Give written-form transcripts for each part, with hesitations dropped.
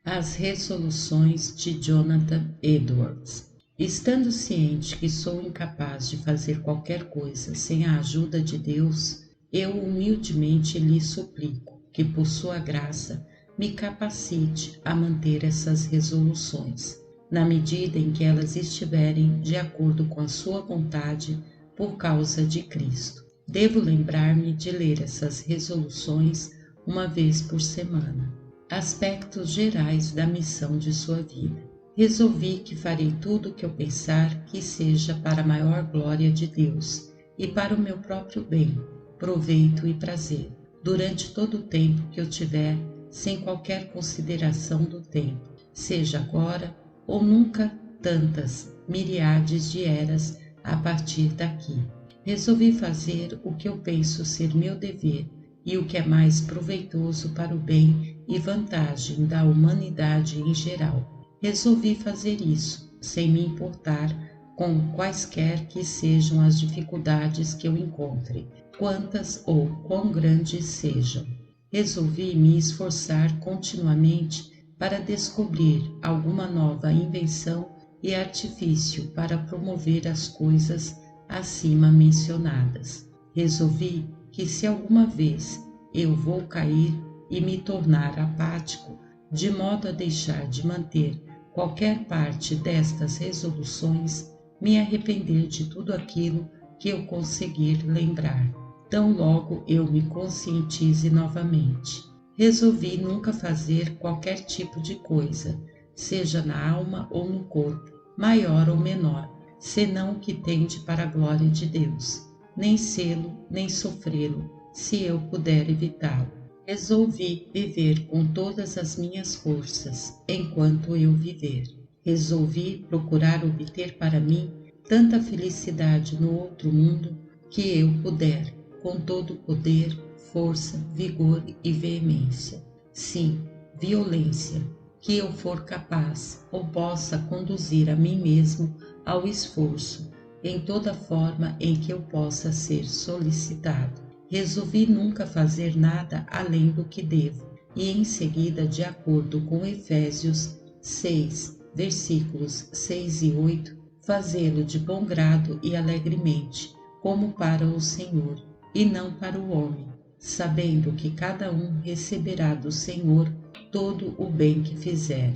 As resoluções de Jonathan Edwards. Estando ciente que sou incapaz de fazer qualquer coisa sem a ajuda de Deus, eu humildemente lhe suplico que, por sua graça, me capacite a manter essas resoluções, na medida em que elas estiverem de acordo com a sua vontade, por causa de Cristo. Devo lembrar-me de ler essas resoluções uma vez por semana. Aspectos gerais da missão de sua vida. Resolvi que farei tudo o que eu pensar que seja para a maior glória de Deus e para o meu próprio bem, proveito e prazer, durante todo o tempo que eu tiver, sem qualquer consideração do tempo, seja agora ou nunca tantas miriades de eras a partir daqui. Resolvi fazer o que eu penso ser meu dever e o que é mais proveitoso para o bem e vantagem da humanidade em geral. Resolvi fazer isso, sem me importar com quaisquer que sejam as dificuldades que eu encontre, quantas ou quão grandes sejam. Resolvi me esforçar continuamente para descobrir alguma nova invenção e artifício para promover as coisas acima mencionadas. Resolvi que se alguma vez eu vou cair e me tornar apático, de modo a deixar de manter qualquer parte destas resoluções, me arrepender de tudo aquilo que eu conseguir lembrar, tão logo eu me conscientize novamente. Resolvi nunca fazer qualquer tipo de coisa, seja na alma ou no corpo, maior ou menor, senão o que tende para a glória de Deus, nem sê-lo, nem sofrê-lo, se eu puder evitá-lo. Resolvi viver com todas as minhas forças, enquanto eu viver. Resolvi procurar obter para mim tanta felicidade no outro mundo que eu puder, com todo o poder, força, vigor e veemência. Sim, violência, que eu for capaz ou possa conduzir a mim mesmo ao esforço, em toda forma em que eu possa ser solicitado. Resolvi nunca fazer nada além do que devo, e em seguida, de acordo com Efésios 6, versículos 6 e 8, fazê-lo de bom grado e alegremente, como para o Senhor, e não para o homem, sabendo que cada um receberá do Senhor todo o bem que fizer.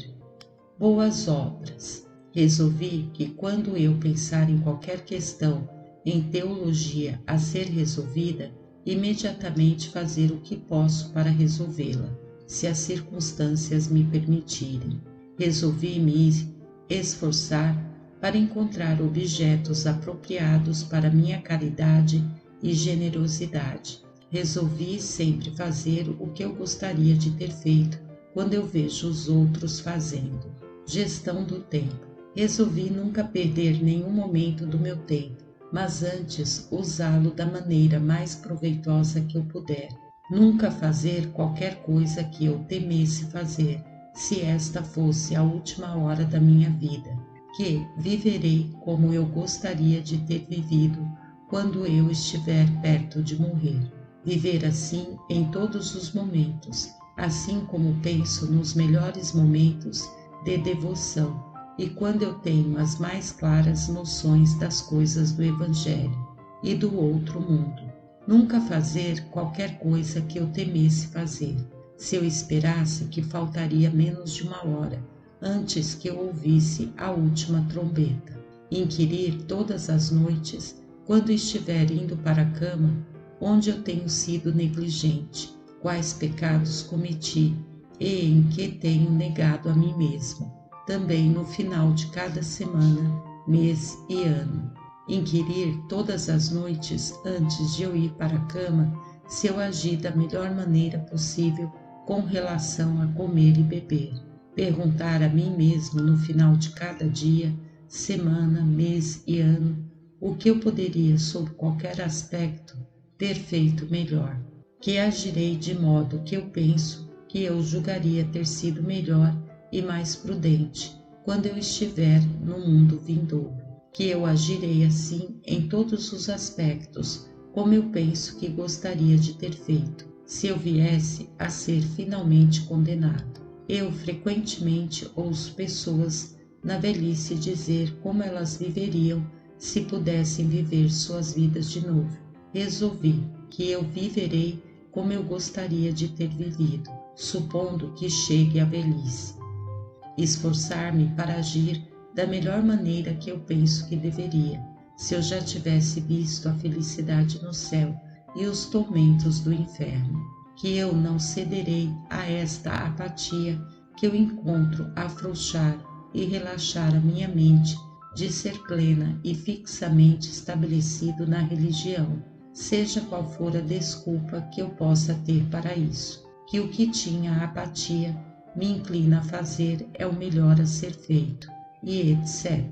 Boas obras. Resolvi que quando eu pensar em qualquer questão em teologia a ser resolvida, imediatamente fazer o que posso para resolvê-la, se as circunstâncias me permitirem. Resolvi me esforçar para encontrar objetos apropriados para minha caridade e generosidade. Resolvi sempre fazer o que eu gostaria de ter feito quando eu vejo os outros fazendo. Gestão do tempo. Resolvi nunca perder nenhum momento do meu tempo, mas antes usá-lo da maneira mais proveitosa que eu puder. Nunca fazer qualquer coisa que eu temesse fazer, se esta fosse a última hora da minha vida, que viverei como eu gostaria de ter vivido quando eu estiver perto de morrer. Viver assim em todos os momentos, assim como penso nos melhores momentos de devoção e quando eu tenho as mais claras noções das coisas do Evangelho e do outro mundo. Nunca fazer qualquer coisa que eu temesse fazer, se eu esperasse que faltaria menos de uma hora antes que eu ouvisse a última trombeta. Inquirir todas as noites, quando estiver indo para a cama, onde eu tenho sido negligente, quais pecados cometi e em que tenho negado a mim mesmo. Também no final de cada semana, mês e ano. Inquirir todas as noites antes de eu ir para a cama se eu agi da melhor maneira possível com relação a comer e beber. Perguntar a mim mesmo no final de cada dia, semana, mês e ano, o que eu poderia, sob qualquer aspecto, ter feito melhor. Que agirei de modo que eu penso que eu julgaria ter sido melhor e mais prudente quando eu estiver no mundo vindouro, que eu agirei assim em todos os aspectos, como eu penso que gostaria de ter feito, se eu viesse a ser finalmente condenado. Eu frequentemente ouço pessoas na velhice dizer como elas viveriam se pudessem viver suas vidas de novo. Resolvi que eu viverei como eu gostaria de ter vivido, supondo que chegue a velhice. Esforçar-me para agir da melhor maneira que eu penso que deveria, se eu já tivesse visto a felicidade no céu e os tormentos do inferno. Que eu não cederei a esta apatia que eu encontro afrouxar e relaxar a minha mente de ser plena e fixamente estabelecido na religião, seja qual for a desculpa que eu possa ter para isso. Que o que tinha apatia me inclina a fazer é o melhor a ser feito, e etc.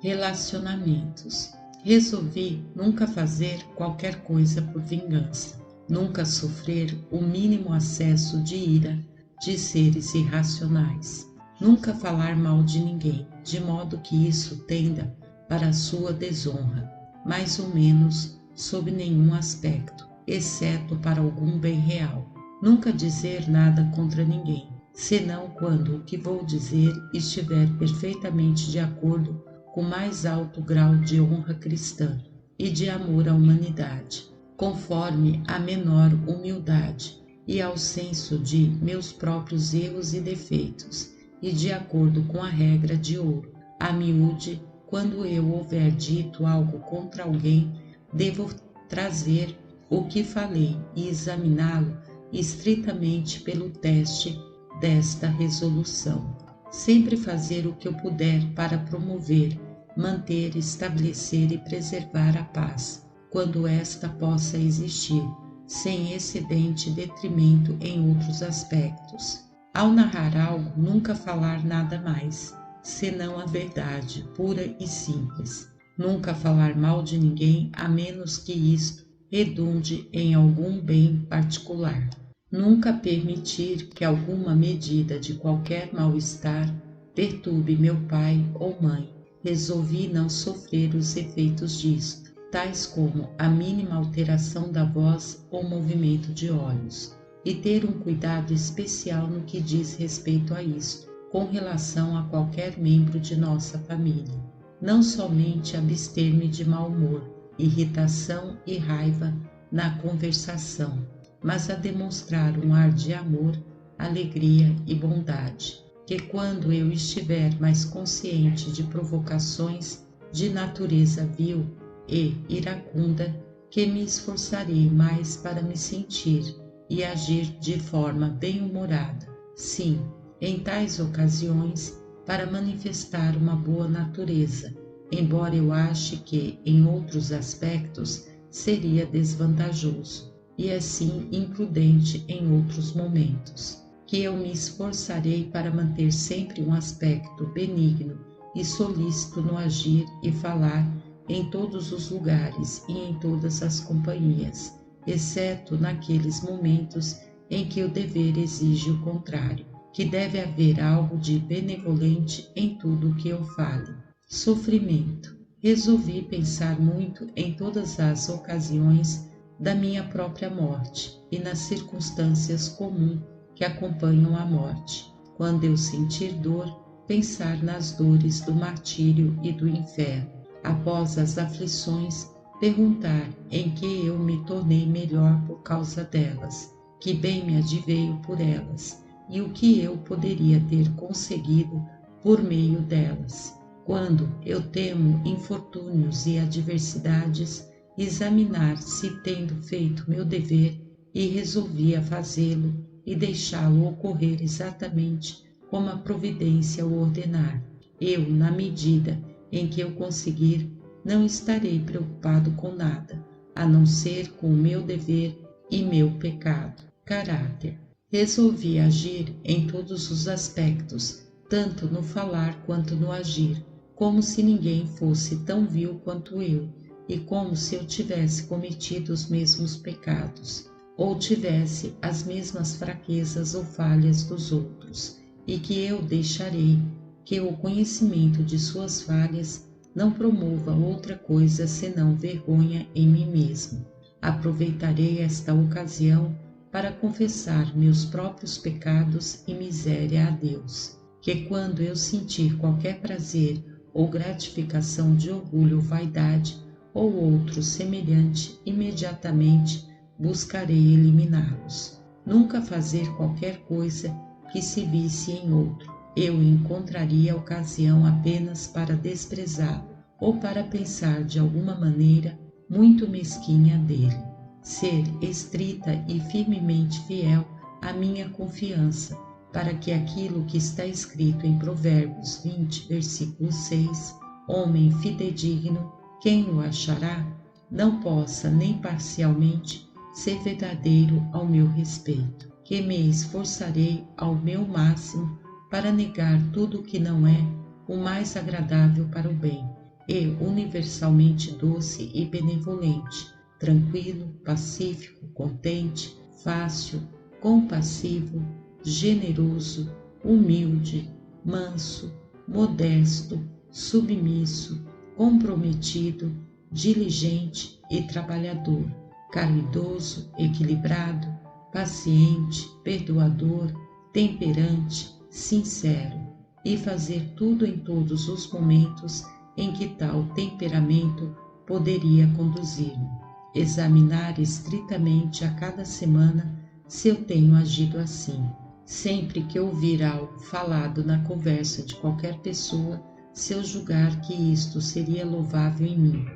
Relacionamentos. Resolvi nunca fazer qualquer coisa por vingança, nunca sofrer o mínimo acesso de ira de seres irracionais, nunca falar mal de ninguém, de modo que isso tenda para a sua desonra, mais ou menos sob nenhum aspecto, exceto para algum bem real. Nunca dizer nada contra ninguém, senão quando o que vou dizer estiver perfeitamente de acordo com o mais alto grau de honra cristã e de amor à humanidade, conforme a menor humildade e ao senso de meus próprios erros e defeitos, e de acordo com a regra de ouro. A miúde, quando eu houver dito algo contra alguém, devo trazer o que falei e examiná-lo estritamente pelo teste desta resolução. Sempre fazer o que eu puder para promover, manter, estabelecer e preservar a paz, quando esta possa existir, sem excedente detrimento em outros aspectos. Ao narrar algo, nunca falar nada mais, senão a verdade pura e simples. Nunca falar mal de ninguém, a menos que isto redunde em algum bem particular. Nunca permitir que alguma medida de qualquer mal-estar perturbe meu pai ou mãe. Resolvi não sofrer os efeitos disto, tais como a mínima alteração da voz ou movimento de olhos, e ter um cuidado especial no que diz respeito a isto, com relação a qualquer membro de nossa família. Não somente abster-me de mau humor, irritação e raiva na conversação, mas a demonstrar um ar de amor, alegria e bondade, que quando eu estiver mais consciente de provocações de natureza vil e iracunda, que me esforçarei mais para me sentir e agir de forma bem-humorada. Sim, em tais ocasiões, para manifestar uma boa natureza, embora eu ache que, em outros aspectos, seria desvantajoso e assim imprudente em outros momentos, que eu me esforçarei para manter sempre um aspecto benigno e solícito no agir e falar em todos os lugares e em todas as companhias, exceto naqueles momentos em que o dever exige o contrário, que deve haver algo de benevolente em tudo o que eu fale. Sofrimento. Resolvi pensar muito em todas as ocasiões da minha própria morte e nas circunstâncias comuns que acompanham a morte. Quando eu sentir dor, pensar nas dores do martírio e do inferno. Após as aflições, perguntar em que eu me tornei melhor por causa delas, que bem me adveio por elas, e o que eu poderia ter conseguido por meio delas. Quando eu temo infortúnios e adversidades, examinar se tendo feito meu dever e resolvia fazê-lo e deixá-lo ocorrer exatamente como a providência o ordenar. Eu, na medida em que eu conseguir, não estarei preocupado com nada, a não ser com o meu dever e meu pecado. Caráter. Resolvi agir em todos os aspectos, tanto no falar quanto no agir, como se ninguém fosse tão vil quanto eu, e como se eu tivesse cometido os mesmos pecados, ou tivesse as mesmas fraquezas ou falhas dos outros, e que eu deixarei que o conhecimento de suas falhas não promova outra coisa senão vergonha em mim mesmo. Aproveitarei esta ocasião para confessar meus próprios pecados e miséria a Deus, que quando eu sentir qualquer prazer ou gratificação de orgulho ou vaidade, ou outro semelhante, imediatamente buscarei eliminá-los. Nunca fazer qualquer coisa que se visse em outro. Eu encontraria ocasião apenas para desprezá-lo, ou para pensar de alguma maneira muito mesquinha dele. Ser estrita e firmemente fiel à minha confiança, para que aquilo que está escrito em Provérbios 20, versículo 6, homem fidedigno, quem o achará, não possa nem parcialmente ser verdadeiro ao meu respeito, que me esforçarei ao meu máximo para negar tudo o que não é o mais agradável para o bem, e universalmente doce e benevolente, tranquilo, pacífico, contente, fácil, compassivo, generoso, humilde, manso, modesto, submisso, comprometido, diligente e trabalhador, caridoso, equilibrado, paciente, perdoador, temperante, sincero, e fazer tudo em todos os momentos em que tal temperamento poderia conduzir-me. Examinar estritamente a cada semana se eu tenho agido assim. Sempre que ouvir algo falado na conversa de qualquer pessoa, se eu julgar que isto seria louvável em mim,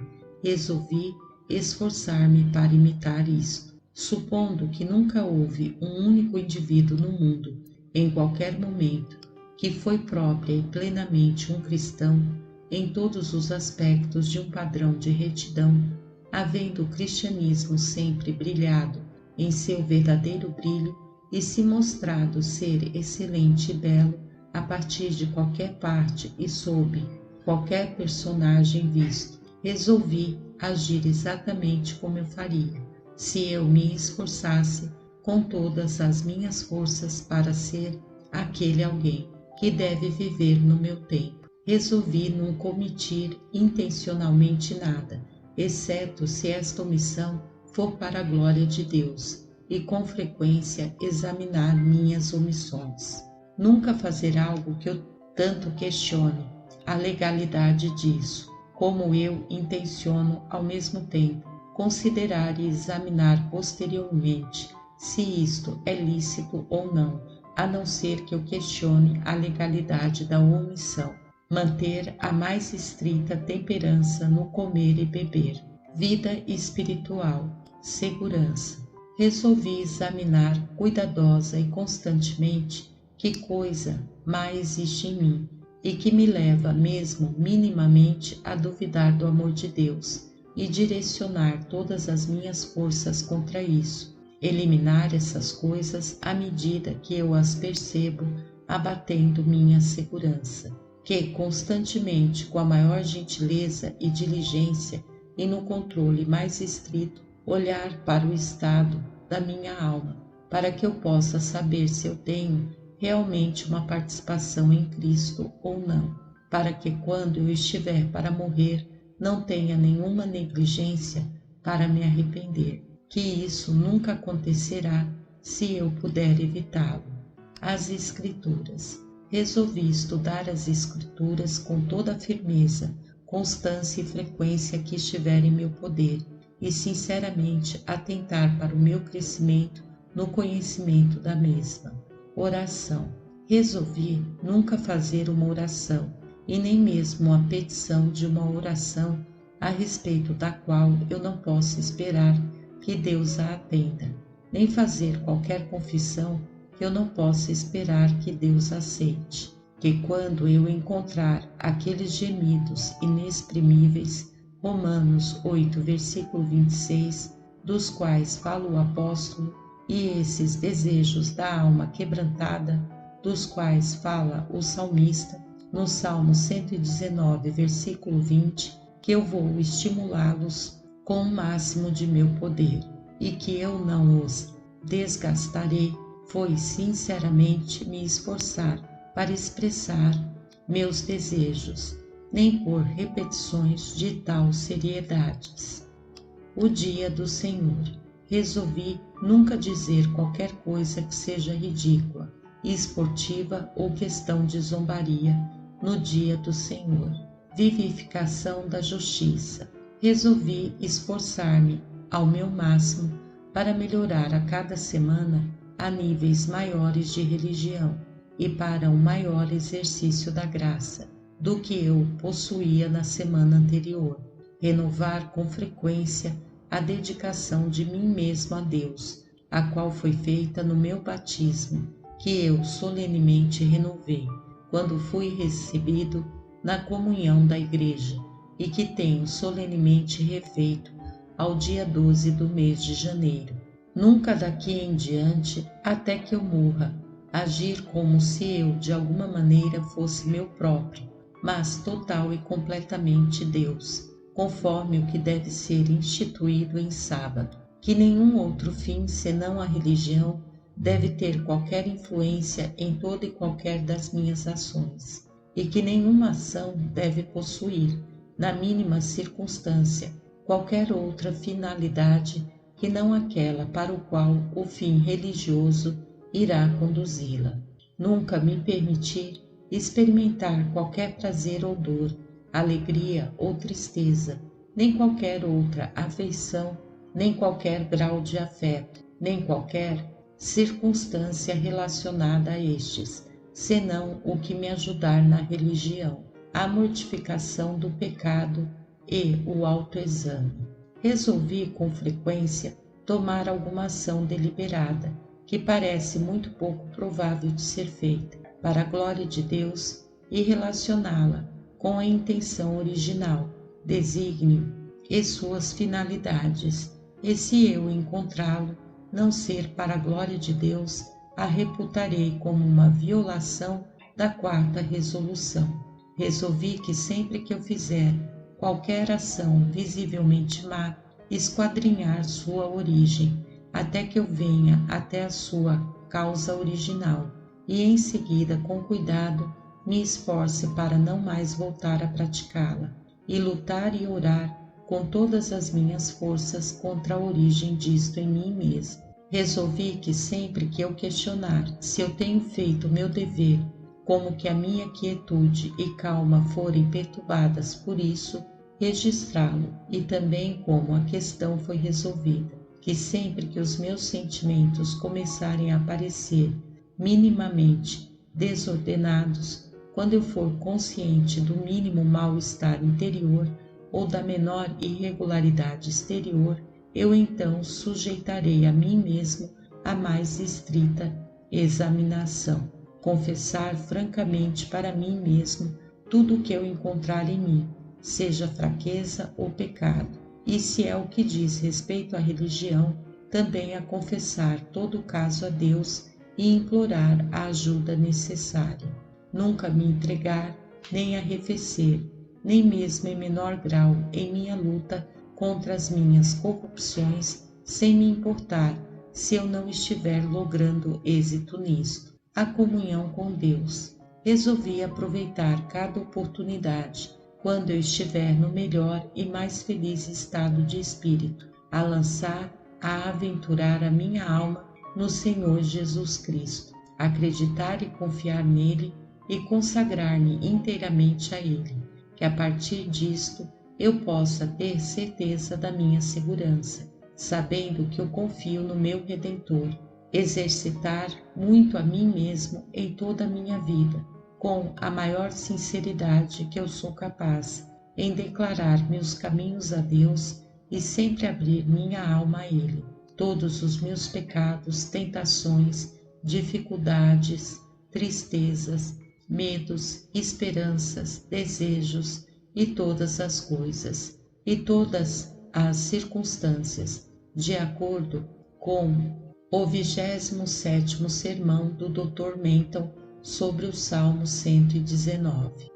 resolvi esforçar-me para imitar isto, supondo que nunca houve um único indivíduo no mundo, em qualquer momento, que foi própria e plenamente um cristão em todos os aspectos de um padrão de retidão, havendo o cristianismo sempre brilhado em seu verdadeiro brilho e se mostrado ser excelente e belo a partir de qualquer parte e sob qualquer personagem visto. Resolvi agir exatamente como eu faria, se eu me esforçasse com todas as minhas forças para ser aquele alguém que deve viver no meu tempo. Resolvi não cometer intencionalmente nada, exceto se esta omissão for para a glória de Deus, e com frequência examinar minhas omissões. Nunca fazer algo que eu tanto questione a legalidade disso, como eu intenciono ao mesmo tempo considerar e examinar posteriormente se isto é lícito ou não, a não ser que eu questione a legalidade da omissão. Manter a mais estrita temperança no comer e beber. Vida espiritual. Segurança. Resolvi examinar cuidadosa e constantemente que coisa má existe em mim e que me leva mesmo minimamente a duvidar do amor de Deus e direcionar todas as minhas forças contra isso. Eliminar essas coisas à medida que eu as percebo, abatendo minha segurança. Que constantemente, com a maior gentileza e diligência e no controle mais estrito, olhar para o estado da minha alma, para que eu possa saber se eu tenho realmente uma participação em Cristo ou não, para que quando eu estiver para morrer, não tenha nenhuma negligência para me arrepender, que isso nunca acontecerá se eu puder evitá-lo. As Escrituras. Resolvi estudar as Escrituras com toda a firmeza, constância e frequência que estiver em meu poder e sinceramente atentar para o meu crescimento no conhecimento da mesma. Oração. Resolvi nunca fazer uma oração e nem mesmo a petição de uma oração a respeito da qual eu não posso esperar que Deus a atenda, nem fazer qualquer confissão que eu não possa esperar que Deus aceite, que quando eu encontrar aqueles gemidos inexprimíveis, Romanos 8, versículo 26, dos quais fala o apóstolo, e esses desejos da alma quebrantada, dos quais fala o salmista, no Salmo 119, versículo 20, que eu vou estimulá-los com o máximo de meu poder, e que eu não os desgastarei, foi sinceramente me esforçar para expressar meus desejos, nem por repetições de tal seriedades. O dia do Senhor. Resolvi Nunca dizer qualquer coisa que seja ridícula, esportiva ou questão de zombaria no dia do Senhor. Vivificação da justiça. Resolvi esforçar-me ao meu máximo para melhorar a cada semana a níveis maiores de religião e para um maior exercício da graça do que eu possuía na semana anterior. Renovar com frequência a dedicação de mim mesmo a Deus, a qual foi feita no meu batismo, que eu solenemente renovei quando fui recebido na comunhão da Igreja e que tenho solenemente refeito ao dia 12 do mês de janeiro. Nunca daqui em diante, até que eu morra, agir como se eu de alguma maneira fosse meu próprio, mas total e completamente Deus, conforme o que deve ser instituído em sábado. Que nenhum outro fim senão a religião deve ter qualquer influência em toda e qualquer das minhas ações, e que nenhuma ação deve possuir, na mínima circunstância, qualquer outra finalidade que não aquela para o qual o fim religioso irá conduzi-la. Nunca me permitir experimentar qualquer prazer ou dor, alegria ou tristeza, nem qualquer outra afeição, nem qualquer grau de afeto, nem qualquer circunstância relacionada a estes, senão o que me ajudar na religião, a mortificação do pecado e o autoexame. Resolvi com frequência tomar alguma ação deliberada, que parece muito pouco provável de ser feita, para a glória de Deus e relacioná-la com a intenção original, desígnio e suas finalidades, e se eu encontrá-lo não ser para a glória de Deus, a reputarei como uma violação da quarta resolução. Resolvi que sempre que eu fizer qualquer ação visivelmente má, esquadrinhar sua origem, até que eu venha até a sua causa original, e em seguida, com cuidado, me esforce para não mais voltar a praticá-la, e lutar e orar com todas as minhas forças contra a origem disto em mim mesmo. Resolvi que sempre que eu questionar se eu tenho feito o meu dever, como que a minha quietude e calma forem perturbadas por isso, registrá-lo, e também como a questão foi resolvida, que sempre que os meus sentimentos começarem a aparecer minimamente desordenados, quando eu for consciente do mínimo mal-estar interior ou da menor irregularidade exterior, eu então sujeitarei a mim mesmo a mais estrita examinação, confessar francamente para mim mesmo tudo o que eu encontrar em mim, seja fraqueza ou pecado, e se é o que diz respeito à religião, também a confessar todo o caso a Deus e implorar a ajuda necessária. Nunca me entregar, nem arrefecer, nem mesmo em menor grau em minha luta contra as minhas corrupções, sem me importar se eu não estiver logrando êxito nisto. A comunhão com Deus. Resolvi aproveitar cada oportunidade, quando eu estiver no melhor e mais feliz estado de espírito, a aventurar a minha alma no Senhor Jesus Cristo, acreditar e confiar nele e consagrar-me inteiramente a ele, que a partir disto eu possa ter certeza da minha segurança, sabendo que eu confio no meu Redentor, exercitar muito a mim mesmo em toda a minha vida, com a maior sinceridade que eu sou capaz, em declarar meus caminhos a Deus e sempre abrir minha alma a Ele. Todos os meus pecados, tentações, dificuldades, tristezas, medos, esperanças, desejos e todas as coisas, e todas as circunstâncias, de acordo com o 27º sermão do Dr. Menton sobre o Salmo 119.